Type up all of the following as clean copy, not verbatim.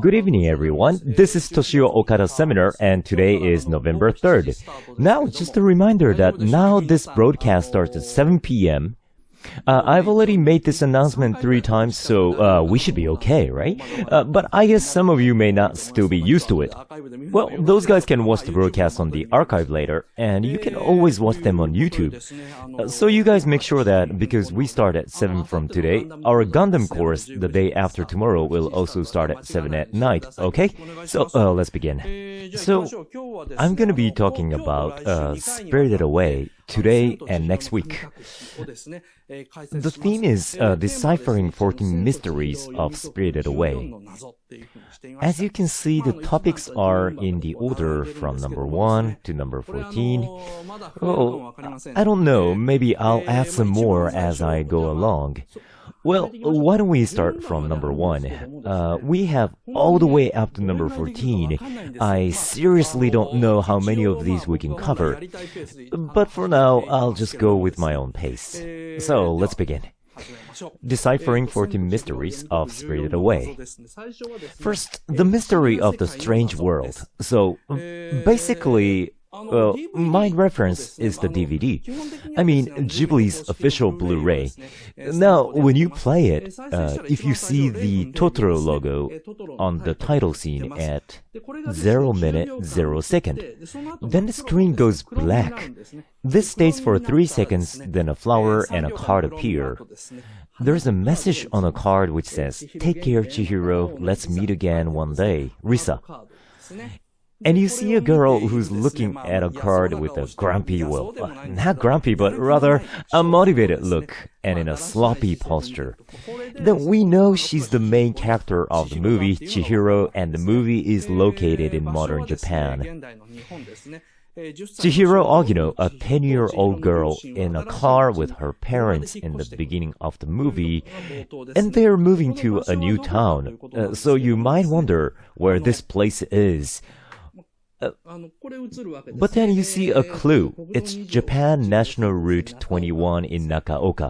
Good evening, everyone. This is Toshio Okada's seminar, and today is November 3rd. Now, just a reminder that now this broadcast starts at 7 p.m. I've already made this announcement 3 times, so we should be okay, right? But I guess some of you may not still be used to it. Well, those guys can watch the broadcast on the archive later, and you can always watch them on YouTube. So you guys make sure that, because we start at 7 from today, our Gundam course the day after tomorrow will also start at 7 at night, okay? So, let's begin. So, I'm gonna be talking about Spirited Away today and next week. The theme is deciphering 14 mysteries of Spirited Away. As you can see, the topics are in the order from number 1 to number 14. Oh, I don't know, maybe I'll add some more as I go along. Well, why don't we start from number 1? We have all the way up to number 14. I seriously don't know how many of these we can cover. But for now, I'll just go with my own pace. So, let's begin. Deciphering 14 mysteries of Spirited Away. First, the mystery of the strange world. So, basically, my reference is the DVD. I mean, Ghibli's official Blu-ray. Now, when you play it, if you see the Totoro logo on the title scene at 0 minute 0 second, then the screen goes black. This stays for 3 seconds, then a flower and a card appear. There's a message on a card which says, "Take care, Chihiro, let's meet again one day, Risa." And you see a girl who's looking at a card with a grumpy, well, not grumpy, but rather unmotivated look and in a sloppy posture. Then we know she's the main character of the movie, Chihiro, and the movie is located in modern Japan. Chihiro Ogino, a 10-year-old girl in a car with her parents in the beginning of the movie, and they're moving to a new town. So you might wonder where this place is. But then you see a clue. It's Japan National Route 21 in Nakaoka.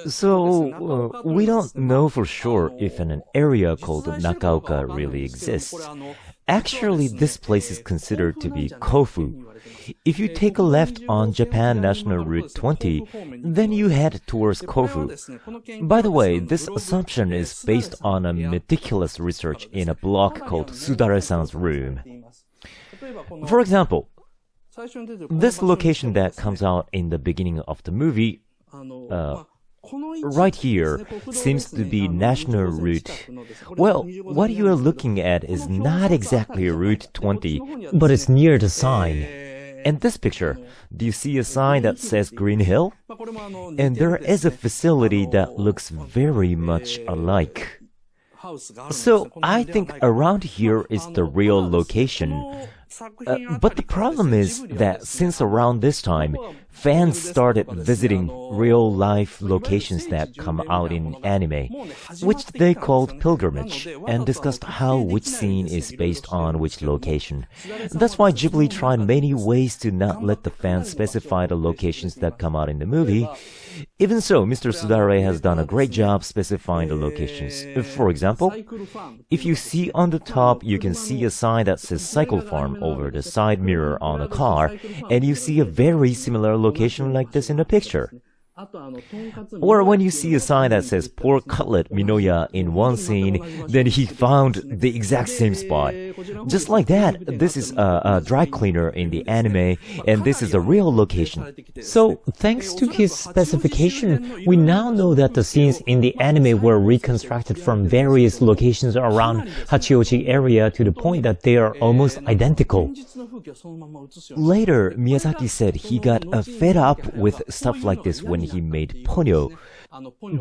So, we don't know for sure if an area called Nakaoka really exists. Actually, this place is considered to be Kofu. If you take a left on Japan National Route 20, then you head towards Kofu. By the way, this assumption is based on a meticulous research in a blog called Sudare-san's Room. For example, this location that comes out in the beginning of the movie, right here, seems to be National Route. Well, what you are looking at is not exactly Route 20, but it's near the sign. And this picture, do you see a sign that says Green Hill? And there is a facility that looks very much alike. So I think around here is the real location. But the problem is that since around this time, fans started visiting real-life locations that come out in anime, which they called pilgrimage, and discussed how which scene is based on which location. That's why Ghibli tried many ways to not let the fans specify the locations that come out in the movie. Even so, Mr. Sudare has done a great job specifying the locations. For example, if you see on the top, you can see a sign that says Cycle Farm over the side mirror on a car, and you see a very similar location like this in the picture. Or when you see a sign that says Pork Cutlet Minoya in one scene, then he found the exact same spot. Just like that, this is a dry cleaner in the anime, and this is a real location. So, thanks to his specification, we now know that the scenes in the anime were reconstructed from various locations around Hachioji area to the point that they are almost identical. Later, Miyazaki said he got fed up with stuff like this when he made Ponyo.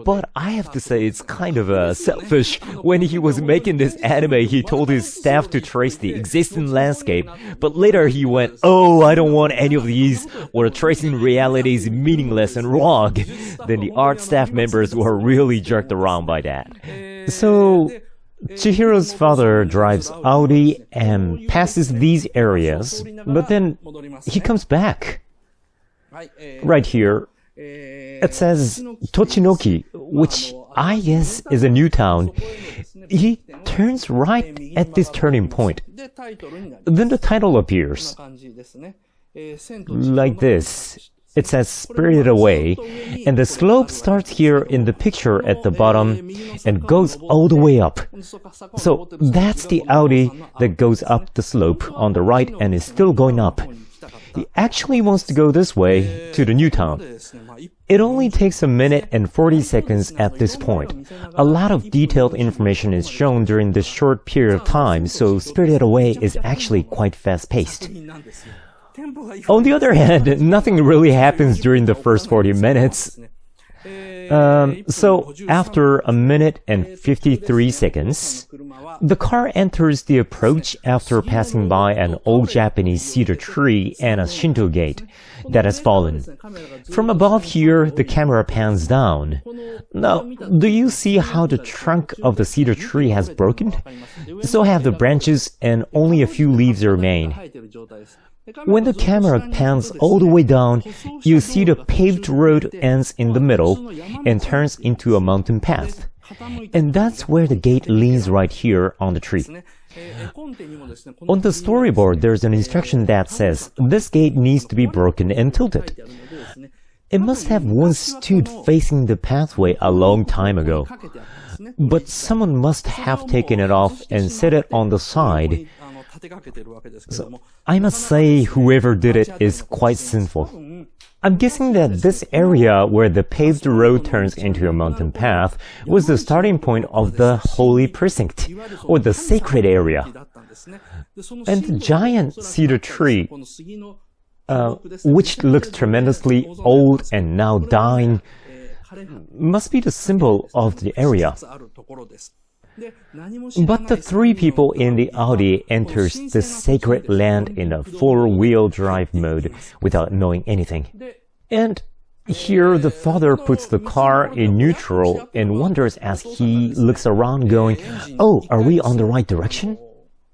But I have to say it's kind of selfish. When he was making this anime, he told his staff to trace the existing landscape, but later he went, "Oh, I don't want any of these," or tracing reality is meaningless and wrong. Then the art staff members were really jerked around by that. So, Chihiro's father drives Audi and passes these areas, but then he comes back. Right here, it says Tochinoki, which I guess is a new town. he turns right at this turning point. Then the title appears. Like this. It says Spirited Away, and the slope starts here in the picture at the bottom and goes all the way up. So that's the Audi that goes up the slope on the right and is still going up. He actually wants to go this way to the new town. It only takes a minute and 40 seconds at this point. A lot of detailed information is shown during this short period of time, so Spirited Away is actually quite fast-paced. On the other hand, nothing really happens during the first 40 minutes. So after a minute and 53 seconds, the car enters the approach after passing by an old Japanese cedar tree and a Shinto gate that has fallen. From above here, the camera pans down. Now, do you see how the trunk of the cedar tree has broken? So have the branches and only a few leaves remain. When the camera pans all the way down, you see the paved road ends in the middle and turns into a mountain path. And that's where the gate leans right here on the tree. On the storyboard, there's an instruction that says, this gate needs to be broken and tilted. It must have once stood facing the pathway a long time ago. But someone must have taken it off and set it on the side. So, I must say whoever did it is quite sinful. I'm guessing that this area where the paved road turns into a mountain path was the starting point of the holy precinct, or the sacred area. And the giant cedar tree, which looks tremendously old and now dying, must be the symbol of the area. But the three people in the Audi enters this sacred land in a four-wheel drive mode without knowing anything. And here the father puts the car in neutral and wonders as he looks around going, oh, are we on the right direction?